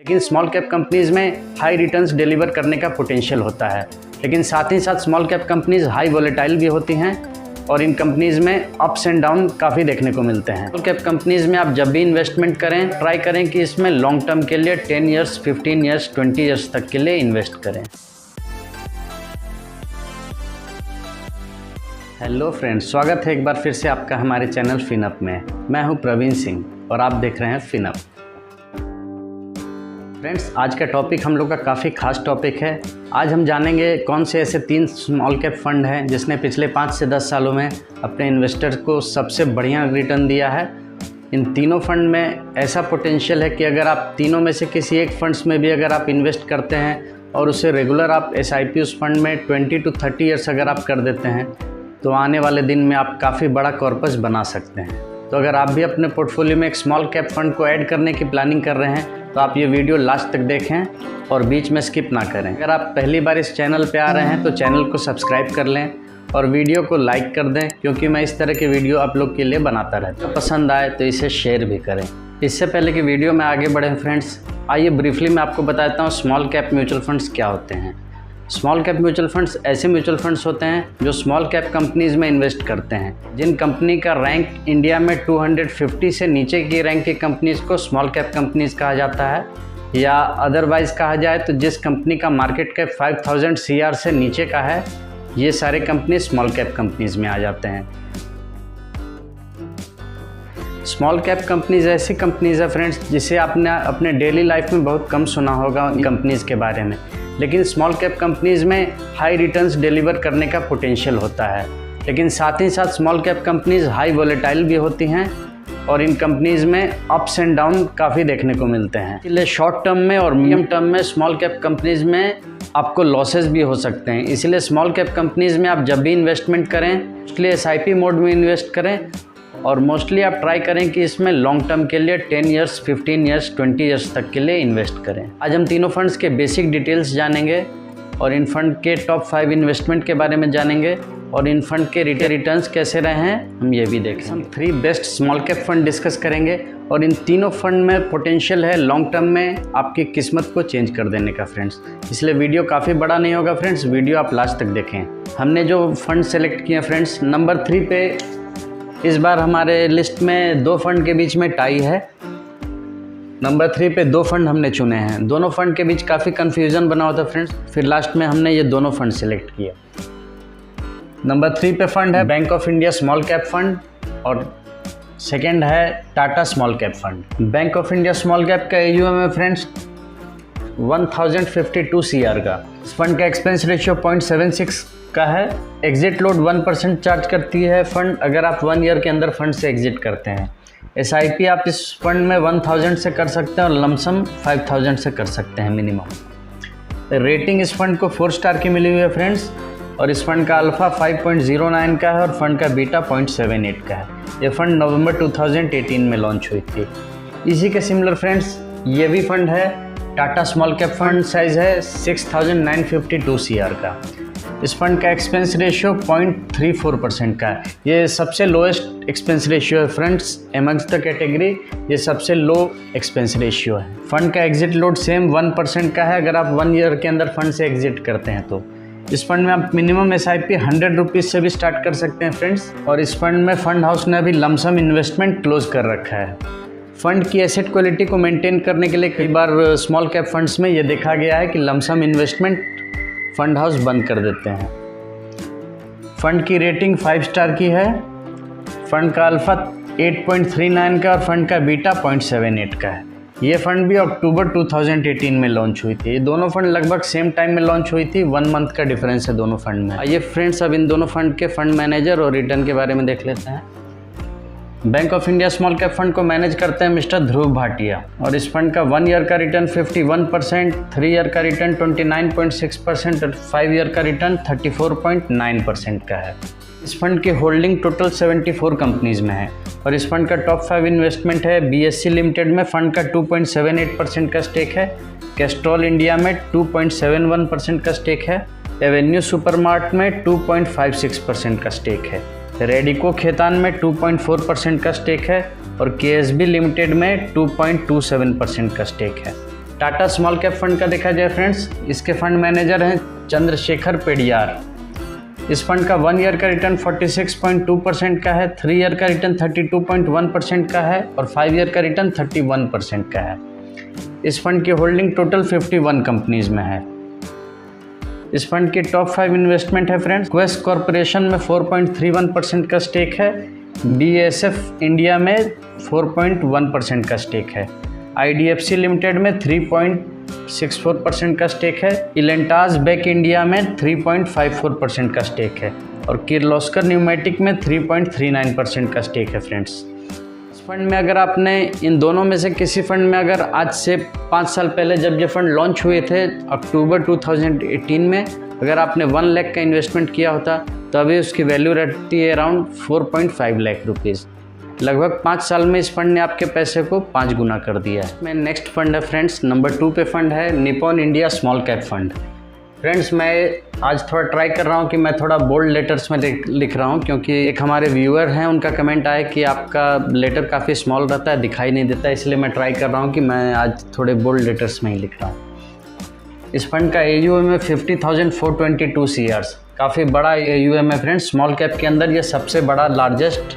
लेकिन small cap companies में high returns deliver करने का पोटेंशियल होता है, लेकिन साथ ही साथ small cap companies high volatile भी होती हैं और इन कंपनीज़ में अप्स एंड डाउन काफ़ी देखने को मिलते हैं। स्मॉल कैप कंपनीज़ में आप जब भी इन्वेस्टमेंट करें, ट्राई करें कि इसमें लॉन्ग टर्म के लिए 10 ईयर्स, 15 ईयर्स, 20 ईयर्स तक के लिए इन्वेस्ट करें। हेलो फ्रेंड्स, स्वागत है एक बार फिर से आपका हमारे चैनल फिनअप में। मैं हूं प्रवीण सिंह और आप देख रहे हैं फिनअप। फ्रेंड्स, आज का टॉपिक हम लोग का काफ़ी खास टॉपिक है। आज हम जानेंगे कौन से ऐसे 3 स्मॉल कैप फंड हैं जिसने पिछले 5 से 10 सालों में अपने इन्वेस्टर्स को सबसे बढ़िया रिटर्न दिया है। इन तीनों फंड में ऐसा पोटेंशियल है कि अगर आप तीनों में से किसी एक फंड्स में भी अगर आप इन्वेस्ट करते हैं और उसे रेगुलर आप SIP उस फंड में 20 to 30 ईयर्स अगर आप कर देते हैं तो आने वाले दिन में आप काफ़ी बड़ा कॉर्पस बना सकते हैं। तो अगर आप भी अपने पोर्टफोलियो में एक स्मॉल कैप फंड को ऐड करने की प्लानिंग कर रहे हैं तो आप ये वीडियो लास्ट तक देखें और बीच में स्किप ना करें। अगर आप पहली बार इस चैनल पे आ रहे हैं तो चैनल को सब्सक्राइब कर लें और वीडियो को लाइक कर दें, क्योंकि मैं इस तरह के वीडियो आप लोग के लिए बनाता रहता हूँ। पसंद आए तो इसे शेयर भी करें। इससे पहले कि वीडियो में आगे बढ़ें फ्रेंड्स, आइए ब्रीफली मैं आपको बताता हूँ स्मॉल कैप म्यूचुअल फंड्स क्या होते हैं। स्मॉल कैप म्यूचुअल फंड्स ऐसे म्यूचुअल फंड्स होते हैं जो स्मॉल कैप कंपनीज़ में इन्वेस्ट करते हैं। जिन कंपनी का रैंक इंडिया में 250 से नीचे की रैंक की कंपनीज़ को स्मॉल कैप कंपनीज़ कहा जाता है, या अदरवाइज़ कहा जाए तो जिस कंपनी का मार्केट कैप 5000 CR से नीचे का है, ये सारे कंपनी स्मॉल कैप कंपनीज़ में आ जाते हैं। स्मॉल कैप कंपनीज़ ऐसी कंपनीज़ है फ्रेंड्स जिसे आपने अपने डेली लाइफ में बहुत कम सुना होगा उन कंपनीज़ के बारे में, लेकिन स्मॉल कैप कंपनीज़ में हाई रिटर्न्स डिलीवर करने का पोटेंशियल होता है। लेकिन साथ ही साथ small cap companies high volatile भी होती हैं और इन कंपनीज़ में अप्स एंड डाउन काफ़ी देखने को मिलते हैं। इसलिए शॉर्ट टर्म में और मीडियम टर्म में स्मॉल कैप कंपनीज़ में आपको लॉसेस भी हो सकते हैं। इसलिए स्मॉल कैप कंपनीज़ में आप जब भी इन्वेस्टमेंट करें, इसलिए SIP मोड में इन्वेस्ट करें और मोस्टली आप ट्राई करें कि इसमें लॉन्ग टर्म के लिए 10 ईयर्स, 15 ईयर्स, 20 ईयर्स तक के लिए इन्वेस्ट करें। आज हम तीनों फंड्स के बेसिक डिटेल्स जानेंगे और इन फंड के टॉप 5 इन्वेस्टमेंट के बारे में जानेंगे और इन फंड के रिटर्न्स कैसे रहे हैं हम ये भी देखेंगे। हम 3 best small cap fund discuss करेंगे और इन तीनों फंड में पोटेंशियल है लॉन्ग टर्म में आपकी किस्मत को चेंज कर देने का फ्रेंड्स। इसलिए वीडियो काफ़ी बड़ा नहीं होगा फ्रेंड्स, वीडियो आप लास्ट तक देखें। हमने जो फंड सेलेक्ट किए फ्रेंड्स, नंबर 3 पे इस बार हमारे लिस्ट में 2 फंड के बीच में टाई है। नंबर 3 पे 2 फंड हमने चुने हैं। दोनों फंड के बीच काफ़ी कन्फ्यूज़न बना हुआ था फ्रेंड्स, फिर लास्ट में हमने ये दोनों फंड सेलेक्ट किए। नंबर 3 पे फंड है bank of India small cap fund और सेकंड है Tata small cap fund. Bank of India small cap का AUM है फ्रेंड्स 1052 CR का। इस फंड का एक्सपेंस रेशियो 0.76 का है। एग्जिट लोड 1% चार्ज करती है फंड अगर आप 1 ईयर के अंदर फंड से एग्जिट करते हैं। SIP आप इस फंड में 1000 से कर सकते हैं और लमसम 5000 से कर सकते हैं मिनिमम। रेटिंग इस फंड को 4 स्टार की मिली हुई है फ्रेंड्स और इस फंड का अल्फ़ा 5.09 का है और फंड का बीटा 0.78 का है। ये फंड नवंबर 2018 में लॉन्च हुई थी। इसी के सिमिलर फ्रेंड्स ये भी फंड है, Tata small cap fund size है 6952 CR का। इस फंड का एक्सपेंस रेशियो 0.34% का है। ये सबसे लोएस्ट एक्सपेंस रेशियो है फ्रेंड्स एमंग्स द कैटेगरी, ये सबसे लो एक्सपेंस रेशियो है। फंड का एग्जिट लोड सेम 1% का है अगर आप 1 ईयर के अंदर फंड से एग्जिट करते हैं तो। इस फंड में आप मिनिमम SIP 100 रुपीज़ से भी स्टार्ट कर सकते हैं फ्रेंड्स और इस फंड में फंड हाउस ने अभी लमसम इन्वेस्टमेंट क्लोज कर रखा है। फंड की एसेट क्वालिटी को मेंटेन करने के लिए कई बार स्मॉल कैप फंड्स में ये देखा गया है कि लमसम इन्वेस्टमेंट फंड हाउस बंद कर देते हैं। फंड की रेटिंग 5 स्टार की है। फंड का अल्फ़ा 8.39 का और फंड का बीटा 0.78 का है। ये फंड भी अक्टूबर 2018 में लॉन्च हुई थी। ये दोनों फंड लगभग सेम टाइम में लॉन्च हुई थी, 1 मंथ का डिफरेंस है दोनों फंड में। आइए फ्रेंड्स अब इन दोनों फंड के फंड मैनेजर और रिटर्न के बारे में देख लेते हैं। Bank of India small cap fund को मैनेज करते हैं मिस्टर ध्रुव भाटिया और इस फंड का 1 ईयर का रिटर्न 51%, 3 ईयर का रिटर्न 29.6% और 5 ईयर का रिटर्न 34.9% का है। इस फंड की होल्डिंग टोटल 74 कंपनीज़ में है और इस फंड का टॉप 5 इन्वेस्टमेंट है BSE लिमिटेड में फंड का 2.78% का स्टेक है, कैस्ट्रॉल इंडिया में 2.71% का स्टेक है, एवेन्यू सुपरमार्ट में 2.56% का स्टेक है, रेडिको खेतान में 2.4% का स्टेक है और KSB लिमिटेड में 2.27% का स्टेक है। टाटा स्मॉल कैप फंड का देखा जाए फ्रेंड्स, इसके फंड मैनेजर हैं चंद्रशेखर पेडियार। इस फंड का 1 ईयर का रिटर्न 46.2% का है, 3 ईयर का रिटर्न 32.1% का है और 5 ईयर का रिटर्न 31% का है। इस फंड की होल्डिंग टोटल 51 कंपनीज़ में है। इस फंड की टॉप 5 इन्वेस्टमेंट है फ्रेंड्स, क्वेस्ट कॉरपोरेशन में 4.31% का स्टेक है, BASF इंडिया में 4.1% का स्टेक है, IDFC लिमिटेड में 3.64% का स्टेक है, इलेंटास बेक इंडिया में 3.54% का स्टेक है और किर्लोस्कर न्यूमेटिक में 3.39% का स्टेक है फ्रेंड्स। इस फंड में अगर आपने इन दोनों में से किसी फंड में अगर आज से 5 साल पहले जब ये फंड लॉन्च हुए थे अक्टूबर 2018 में, अगर आपने 1 लाख का इन्वेस्टमेंट किया होता तो अभी उसकी वैल्यू रहती है अराउंड 4.5 लाख रुपीज़। लगभग 5 साल में इस फंड ने आपके पैसे को 5 गुना कर दिया है। मैं नेक्स्ट फंड है फ्रेंड्स, नंबर 2 पे फंड है Nippon India small cap fund. Friends मैं आज थोड़ा ट्राई कर रहा हूँ कि मैं थोड़ा बोल्ड लेटर्स में लिख रहा हूँ, क्योंकि एक हमारे व्यूअर हैं उनका कमेंट आया कि आपका लेटर काफ़ी स्मॉल रहता है, दिखाई नहीं देता, इसलिए मैं ट्राई कर रहा हूँ कि मैं आज थोड़े बोल्ड लेटर्स में ही लिख रहा हूँ। इस फंड का AUM है 50,422 CRs, काफ़ी बड़ा AUM है फ्रेंड्स। स्मॉल कैप के अंदर ये सबसे बड़ा लार्जेस्ट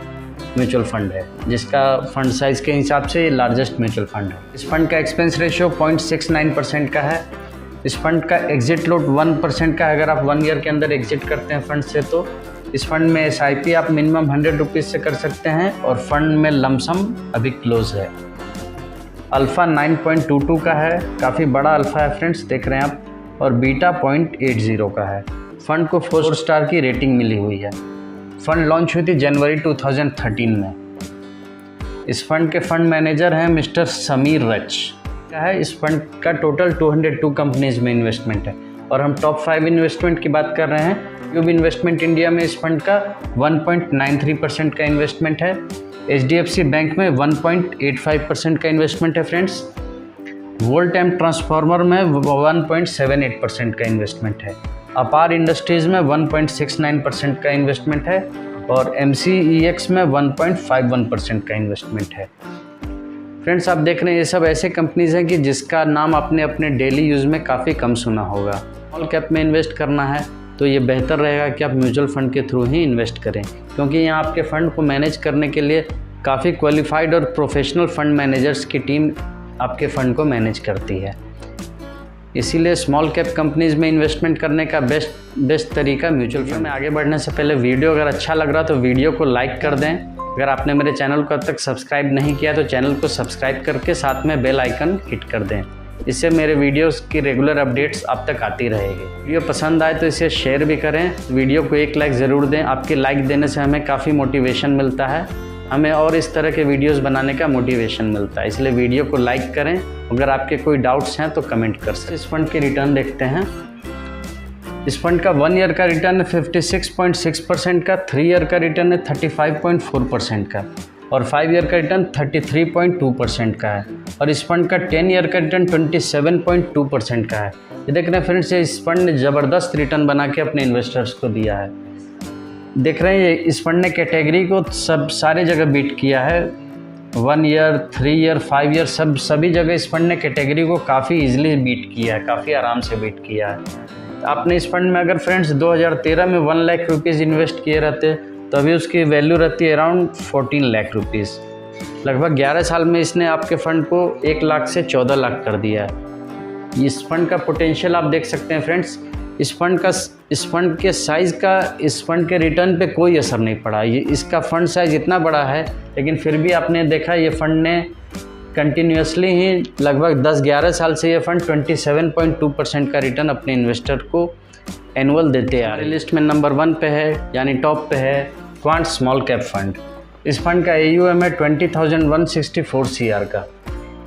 म्यूचुअल फंड है, जिसका फंड साइज़ के हिसाब से ये लार्जेस्ट म्यूचुअल फंड है। इस फंड का एक्सपेंस रेशियो 0.69% का है। इस फंड का एग्जिट लोड 1% का है। अगर आप 1 ईयर के अंदर एग्जिट करते हैं फंड से तो इस फंड में SIP आप मिनिमम 100 रुपीज़ से कर सकते हैं और फंड में लमसम अभी क्लोज है। अल्फ़ा 9.22 का है, काफ़ी बड़ा अल्फ़ा है फ्रेंड्स, देख रहे हैं आप, और बीटा 0.80 का है। फंड को 4 स्टार की रेटिंग मिली हुई है। फंड लॉन्च हुई थी जनवरी 2013 में। इस फंड के फंड मैनेजर हैं मिस्टर समीर रच का है। इस फंड का टोटल 202 कंपनीज में इन्वेस्टमेंट है और हम टॉप 5 इन्वेस्टमेंट की बात कर रहे हैं। ट्यूब इन्वेस्टमेंट इंडिया में इस फंड का 1.93% का इन्वेस्टमेंट है। HDFC बैंक में 1.85% का इन्वेस्टमेंट है फ्रेंड्स। वोल्टेम ट्रांसफार्मर में 1.78% का इन्वेस्टमेंट है। अपार इंडस्ट्रीज़ में 1.69% का इन्वेस्टमेंट है और MCEX में 1.51% का इन्वेस्टमेंट है। फ्रेंड्स आप देख रहे हैं ये सब ऐसे कंपनीज़ हैं कि जिसका नाम आपने अपने डेली यूज़ में काफ़ी कम सुना होगा। स्मॉल कैप में इन्वेस्ट करना है तो ये बेहतर रहेगा कि आप म्यूचुअल फ़ंड के थ्रू ही इन्वेस्ट करें, क्योंकि यहाँ आपके फ़ंड को मैनेज करने के लिए काफ़ी क्वालिफाइड और प्रोफेशनल फ़ंड मैनेजर्स की टीम आपके फ़ंड को मैनेज करती है। इसीलिए स्मॉल कैप कंपनीज़ में इन्वेस्टमेंट करने का बेस्ट तरीका म्यूचुअल फंड में। आगे बढ़ने से पहले वीडियो अगर अच्छा लग रहा तो वीडियो को लाइक कर दें। अगर आपने मेरे चैनल को अब तक सब्सक्राइब नहीं किया तो चैनल को सब्सक्राइब करके साथ में बेल आइकन हिट कर दें, इससे मेरे वीडियोस की रेगुलर अपडेट्स आप तक आती रहेगी। वीडियो पसंद आए तो इसे शेयर भी करें। वीडियो को 1 लाइक ज़रूर दें। आपके लाइक देने से हमें काफ़ी मोटिवेशन मिलता है, हमें और इस तरह के वीडियोस बनाने का मोटिवेशन मिलता है, इसलिए वीडियो को लाइक करें। अगर आपके कोई डाउट्स हैं तो कमेंट कर सकते हैं। इस फंड के रिटर्न देखते हैं। इस फंड का 1 ईयर का रिटर्न है 56.6% का, 3 ईयर का रिटर्न है 35.4% का और 5 ईयर का रिटर्न 33.2% का है और इस फंड का 10 ईयर का रिटर्न 27.2% का है। ये देख रहे हैं फ्रेंड्स, इस फंड ने ज़बरदस्त रिटर्न बना के अपने इन्वेस्टर्स को दिया है। देख रहे हैं इस फंड ने कैटेगरी को सारे जगह बीट किया है। 1 ईयर, 3 ईयर, 5 ईयर सभी जगह इस फंड ने कैटेगरी को काफ़ी ईजिली बीट किया है, काफ़ी आराम से बीट किया है। आपने इस फंड में अगर फ्रेंड्स 2013 में 1 लाख रुपीज़ इन्वेस्ट किए रहते तो अभी उसकी वैल्यू रहती है अराउंड 14 लाख रुपीज़। लगभग 11 साल में इसने आपके फ़ंड को 1 लाख से 14 लाख कर दिया है। इस फंड का पोटेंशियल आप देख सकते हैं फ्रेंड्स। इस फंड के साइज़ का इस फंड के रिटर्न पे कोई असर नहीं पड़ा। ये इसका फ़ंड साइज़ इतना बड़ा है, लेकिन फिर भी आपने देखा ये फ़ंड ने कंटिन्यूसली ही लगभग 10-11 साल से ये फंड 27.2% का रिटर्न अपने इन्वेस्टर को एनुअल देते आ रहे। लिस्ट में नंबर 1 पे है, यानी टॉप पे है क्वांट स्मॉल कैप फंड। इस फंड का AUM है 20,164 CR का।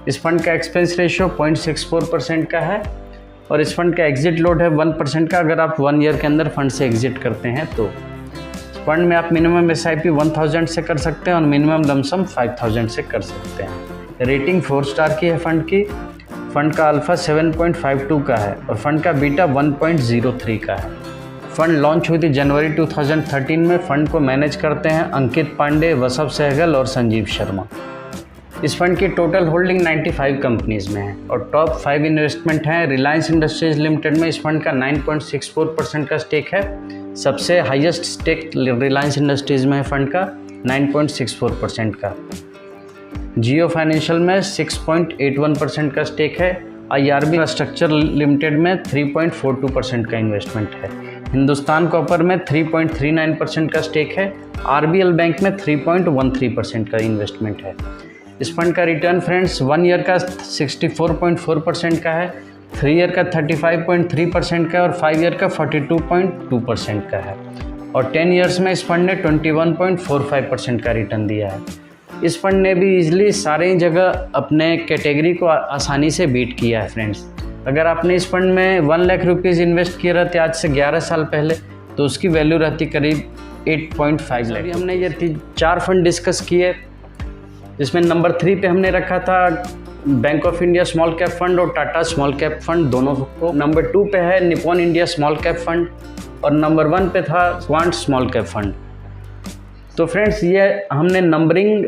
इस फंड का एक्सपेंस रेशियो 0.64% का है और इस फंड का एग्जिट लोड है 1% का। अगर आप 1 ईयर के अंदर फंड से एग्जिट करते हैं तो फंड में आप मिनिमम SIP 1000 से कर सकते हैं और मिनिमम लमसम 5000 से कर सकते हैं। रेटिंग 4 स्टार की है फंड की। फंड का अल्फ़ा 7.52 का है और फंड का बीटा 1.03 का है। फंड लॉन्च हुई थी जनवरी 2013 में। फंड को मैनेज करते हैं अंकित पांडे, वसव सहगल और संजीव शर्मा। इस फंड की टोटल होल्डिंग 95 कंपनीज़ में है और टॉप 5 इन्वेस्टमेंट हैं। रिलायंस इंडस्ट्रीज लिमिटेड में इस फंड का 9.64% का स्टेक है। सबसे हाईएस्ट स्टेक रिलायंस इंडस्ट्रीज़ में है फंड का 9.64% का। जियो फाइनेंशियल में 6.81% का स्टेक है। IRB इंफ्रास्ट्रक्चर लिमिटेड में 3.42% का इन्वेस्टमेंट है। हिंदुस्तान कॉपर में 3.39% का स्टेक है। RBL बैंक में 3.13% का इन्वेस्टमेंट है। इस फंड का रिटर्न फ्रेंड्स 1 ईयर का 64.4% का है, 3 ईयर का 35.3% का है और 5 ईयर का 42.2% का है और 10 ईयर्स में इस फंड ने 21.45% का रिटर्न दिया है। इस फंड ने भी ईजिली सारी जगह अपने कैटेगरी को आसानी से बीट किया है फ्रेंड्स। अगर आपने इस फंड में 1 लाख रुपीज़ इन्वेस्ट किए रहते आज से 11 साल पहले तो उसकी वैल्यू रहती करीब 8.5 लाख। हमने ये 4 फंड डिस्कस किए, जिसमें नंबर 3 पे हमने रखा था bank of India small cap fund और टाटा स्मॉल कैप फंड दोनों को। नंबर 2 पे है Nippon India small cap fund और नंबर 1 पे था क्वांट स्मॉल कैप फंड। तो फ्रेंड्स ये हमने नंबरिंग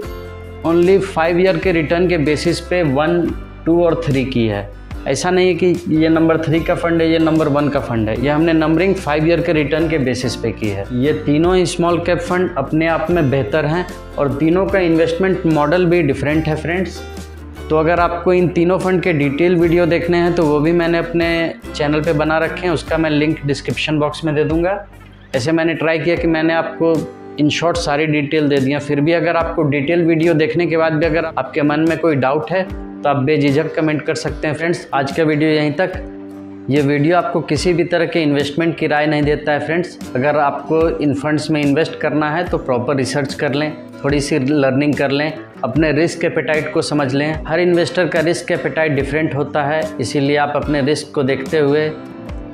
ओनली 5 ईयर के रिटर्न के बेसिस पे 1, 2 और 3 की है। ऐसा नहीं है कि ये नंबर 3 का फंड है, ये नंबर 1 का फंड है। ये हमने नंबरिंग 5 ईयर के रिटर्न के बेसिस पे की है। ये तीनों ही स्मॉल कैप फंड अपने आप में बेहतर हैं और तीनों का इन्वेस्टमेंट मॉडल भी डिफरेंट है फ्रेंड्स। तो अगर आपको इन तीनों फंड के डिटेल वीडियो देखने हैं तो वो भी मैंने अपने चैनल पे बना रखे हैं, उसका मैं लिंक डिस्क्रिप्शन बॉक्स में दे दूँगा। ऐसे मैंने ट्राई किया कि मैंने आपको इन शॉर्ट सारी डिटेल दे दिया। फिर भी अगर आपको डिटेल वीडियो देखने के बाद भी अगर आपके मन में कोई डाउट है तो आप बेझिझक कमेंट कर सकते हैं फ्रेंड्स। आज का वीडियो यहीं तक। ये वीडियो आपको किसी भी तरह के इन्वेस्टमेंट की राय नहीं देता है फ्रेंड्स। अगर आपको इन फंड्स में इन्वेस्ट करना है तो प्रॉपर रिसर्च कर लें, थोड़ी सी लर्निंग कर लें, अपने रिस्क एपेटाइट को समझ लें। हर इन्वेस्टर का रिस्क एपेटाइट डिफरेंट होता है, इसीलिए आप अपने रिस्क को देखते हुए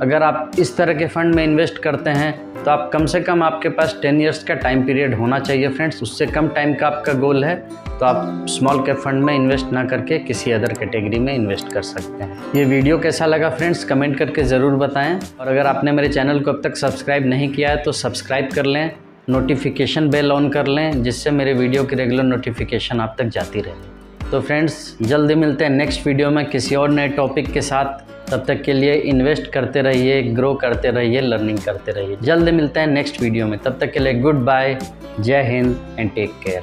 अगर आप इस तरह के फंड में इन्वेस्ट करते हैं तो आप कम से कम आपके पास 10 इयर्स का टाइम पीरियड होना चाहिए फ्रेंड्स। उससे कम टाइम का आपका गोल है तो आप स्मॉल कैप फंड में इन्वेस्ट ना करके किसी अदर कैटेगरी में इन्वेस्ट कर सकते हैं। ये वीडियो कैसा लगा फ्रेंड्स कमेंट करके ज़रूर बताएं और अगर आपने मेरे चैनल को अब तक सब्सक्राइब नहीं किया है तो सब्सक्राइब कर लें, नोटिफिकेशन बेल ऑन कर लें, जिससे मेरे वीडियो की रेगुलर नोटिफिकेशन आप तक जाती रहे। तो फ्रेंड्स जल्दी मिलते हैं नेक्स्ट वीडियो में किसी और नए टॉपिक के साथ। तब तक के लिए इन्वेस्ट करते रहिए, ग्रो करते रहिए, लर्निंग करते रहिए। जल्द मिलते हैं नेक्स्ट वीडियो में। तब तक के लिए गुड बाय, जय हिंद एंड टेक केयर।